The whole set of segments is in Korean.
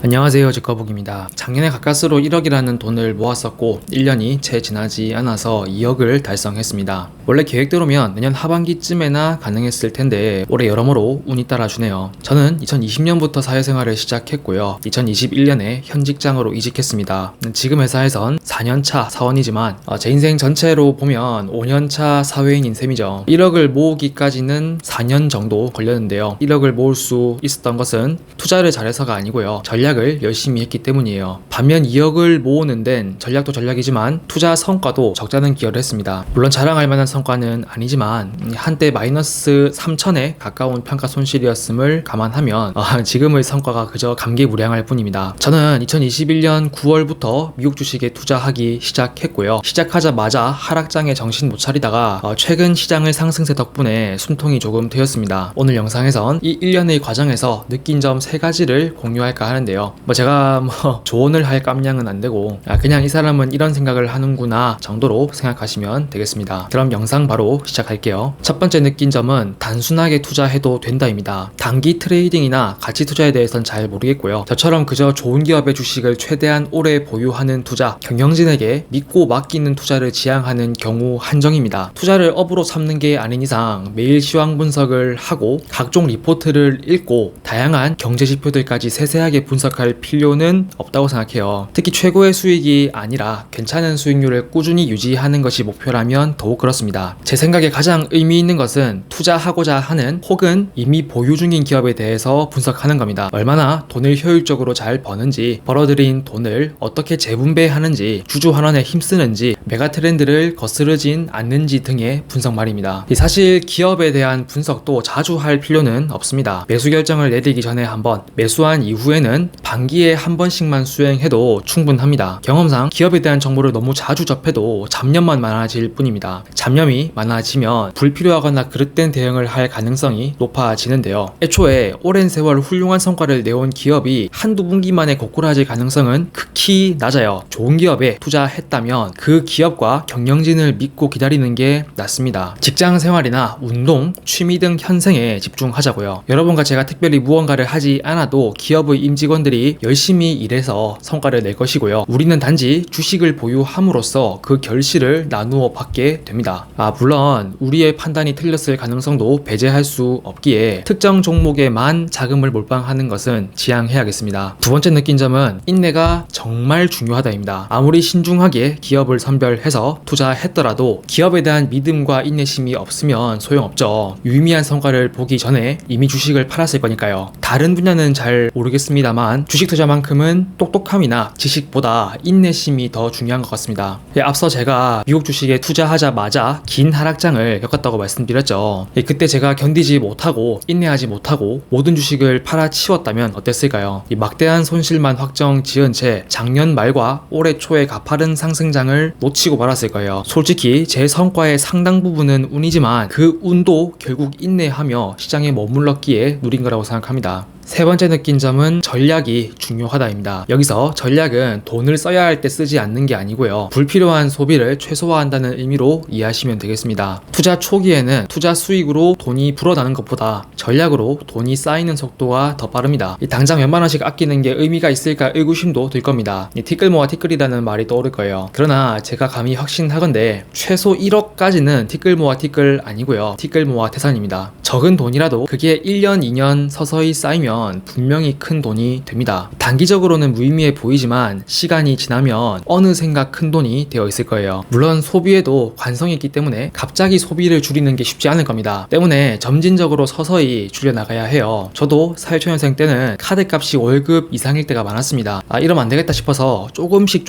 안녕하세요, 직거북입니다. 작년에 가까스로 1억이라는 돈을 모았었고 1년이 채 지나지 않아서 2억을 달성했습니다. 원래 계획대로면 내년 하반기쯤에나 가능했을 텐데 올해 여러모로 운이 따라주네요. 저는 2020년부터 사회생활을 시작했고요. 2021년에 현 직장으로 이직했습니다. 지금 회사에선 4년차 사원이지만 제 인생 전체로 보면 5년차 사회인인 셈이죠. 1억을 모으기까지는 4년 정도 걸렸는데요. 1억을 모을 수 있었던 것은 투자를 잘해서가 아니고요. 전략을 열심히 했기 때문이에요. 반면 2억을 모으는 데는 전략도 전략이지만 투자 성과도 적잖은 기여를 했습니다. 물론 자랑할 만한 성과는 아니지만 한때 마이너스 3천에 가까운 평가 손실이었음을 감안하면 지금의 성과가 그저 감개무량할 뿐입니다. 저는 2021년 9월부터 미국 주식에 투자하기 시작했고요. 시작하자마자 하락장에 정신 못 차리다가 최근 시장의 상승세 덕분에 숨통이 조금 트였습니다. 오늘 영상에선 이 1년의 과정에서 느낀 점 3가지를 공유할까 하는데요. 제가 조언을 할 깜냥은 안 되고 그냥 이 사람은 이런 생각을 하는구나 정도로 생각하시면 되겠습니다. 그럼 영상 바로 시작할게요. 첫 번째 느낀 점은 단순하게 투자해도 된다입니다. 단기 트레이딩이나 가치 투자에 대해서는 잘 모르겠고요. 저처럼 그저 좋은 기업의 주식을 최대한 오래 보유하는 투자, 경영진에게 믿고 맡기는 투자를 지향하는 경우 한정입니다. 투자를 업으로 삼는 게 아닌 이상 매일 시황 분석을 하고 각종 리포트를 읽고 다양한 경제 지표들까지 세세하게 분석할 필요는 없다고 생각해요. 특히 최고의 수익이 아니라 괜찮은 수익률을 꾸준히 유지하는 것이 목표라면 더욱 그렇습니다. 제 생각에 가장 의미 있는 것은 투자하고자 하는 혹은 이미 보유 중인 기업에 대해서 분석하는 겁니다. 얼마나 돈을 효율적으로 잘 버는지, 벌어들인 돈을 어떻게 재분배하는지, 주주환원에 힘쓰는지, 메가 트렌드를 거스르진 않는지 등의 분석 말입니다. 사실 기업에 대한 분석도 자주 할 필요는 없습니다. 매수 결정을 내리기 전에 한번, 매수한 이후에는 반기에 한 번씩만 수행해도 충분합니다. 경험상 기업에 대한 정보를 너무 자주 접해도 잡념만 많아질 뿐입니다. 잡념이 많아지면 불필요하거나 그릇된 대응을 할 가능성이 높아지는데요. 애초에 오랜 세월 훌륭한 성과를 내온 기업이 한두 분기만에 고꾸라질 가능성은 극히 낮아요. 좋은 기업에 투자했다면 그 기업과 경영진을 믿고 기다리는 게 낫습니다. 직장 생활이나 운동, 취미 등 현생에 집중하자고요. 여러분과 제가 특별히 무언가를 하지 않아도 기업의 임직원들이 열심히 일해서 성과를 낼 것이고요. 우리는 단지 주식을 보유함으로써 그 결실을 나누어 받게 됩니다. 물론 우리의 판단이 틀렸을 가능성도 배제할 수 없기에 특정 종목에만 자금을 몰빵하는 것은 지양해야겠습니다. 두 번째 느낀 점은 인내가 정말 중요하다입니다. 아무리 신중하게 기업을 선별해서 투자했더라도 기업에 대한 믿음과 인내심이 없으면 소용없죠. 유의미한 성과를 보기 전에 이미 주식을 팔았을 거니까요. 다른 분야는 잘 모르겠습니다만 주식 투자만큼은 똑똑함이나 지식보다 인내심이 더 중요한 것 같습니다. 앞서 제가 미국 주식에 투자하자마자 긴 하락장을 겪었다고 말씀드렸죠. 그때 제가 견디지 못하고 인내하지 못하고 모든 주식을 팔아치웠다면 어땠을까요? 막대한 손실만 확정 지은 채 작년 말과 올해 초에 가파른 상승장을 놓치고 말았을 거예요. 솔직히 제 성과의 상당 부분은 운이지만 그 운도 결국 인내하며 시장에 머물렀기에 누린 거라고 생각합니다. 세 번째 느낀 점은 전략이 중요하다입니다. 여기서 전략은 돈을 써야 할 때 쓰지 않는 게 아니고요. 불필요한 소비를 최소화한다는 의미로 이해하시면 되겠습니다. 투자 초기에는 투자 수익으로 돈이 불어나는 것보다 전략으로 돈이 쌓이는 속도가 더 빠릅니다. 당장 몇만 원씩 아끼는 게 의미가 있을까 의구심도 들 겁니다. 티끌 모아 티끌이라는 말이 떠오를 거예요. 그러나 제가 감히 확신하건대 최소 1억까지는 티끌 모아 티끌 아니고요. 티끌 모아 태산입니다. 적은 돈이라도 그게 1년, 2년 서서히 쌓이면 분명히 큰 돈이 됩니다. 단기적으로는 무의미해 보이지만 시간이 지나면 어느샌가 큰 돈이 되어 있을 거예요. 물론 소비에도 관성이 있기 때문에 갑자기 소비를 줄이는 게 쉽지 않을 겁니다. 때문에 점진적으로 서서히 줄여나가야 해요. 저도 사회초년생 때는 카드값이 월급 이상일 때가 많았습니다. 이러면 안 되겠다 싶어서 조금씩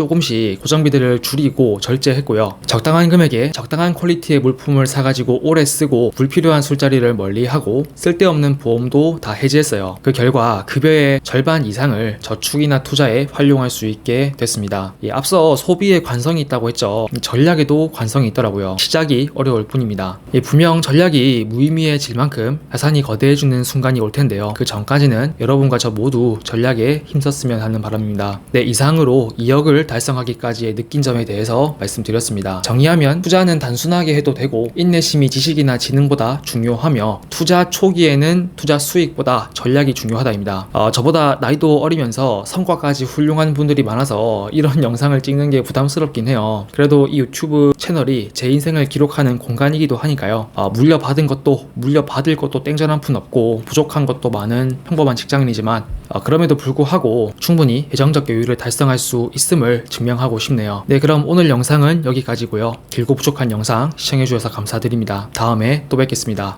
고정비들을 줄이고 절제했고요. 적당한 금액에 적당한 퀄리티의 물품을 사가지고 오래 쓰고 불필요한 술자리를 멀리하고 쓸데없는 보험도 다 해지했어요. 그 결과 급여의 절반 이상을 저축이나 투자에 활용할 수 있게 됐습니다. 앞서 소비에 관성이 있다고 했죠. 전략에도 관성이 있더라고요. 시작이 어려울 뿐입니다. 분명 전략이 무의미해질 만큼 자산이 거대해지는 순간이 올 텐데요. 그 전까지는 여러분과 저 모두 전략에 힘썼으면 하는 바람입니다. 이상으로 2억을 달성하기까지의 느낀 점에 대해서 말씀드렸습니다. 정리하면 투자는 단순하게 해도 되고 인내심이 지식이나 지능보다 중요하며 투자 초기에는 투자 수익보다 전략이 중요하다입니다. 저보다 나이도 어리면서 성과까지 훌륭한 분들이 많아서 이런 영상을 찍는 게 부담스럽긴 해요. 그래도 이 유튜브 채널이 제 인생을 기록하는 공간이기도 하니까요. 물려받은 것도 물려받을 것도 땡전 한 푼 없고 부족한 것도 많은 평범한 직장인이지만 그럼에도 불구하고 충분히 예정적 여유를 달성할 수 있음을 증명하고 싶네요. 네, 그럼 오늘 영상은 여기까지고요. 길고 부족한 영상 시청해주셔서 감사드립니다. 다음에 또 뵙겠습니다.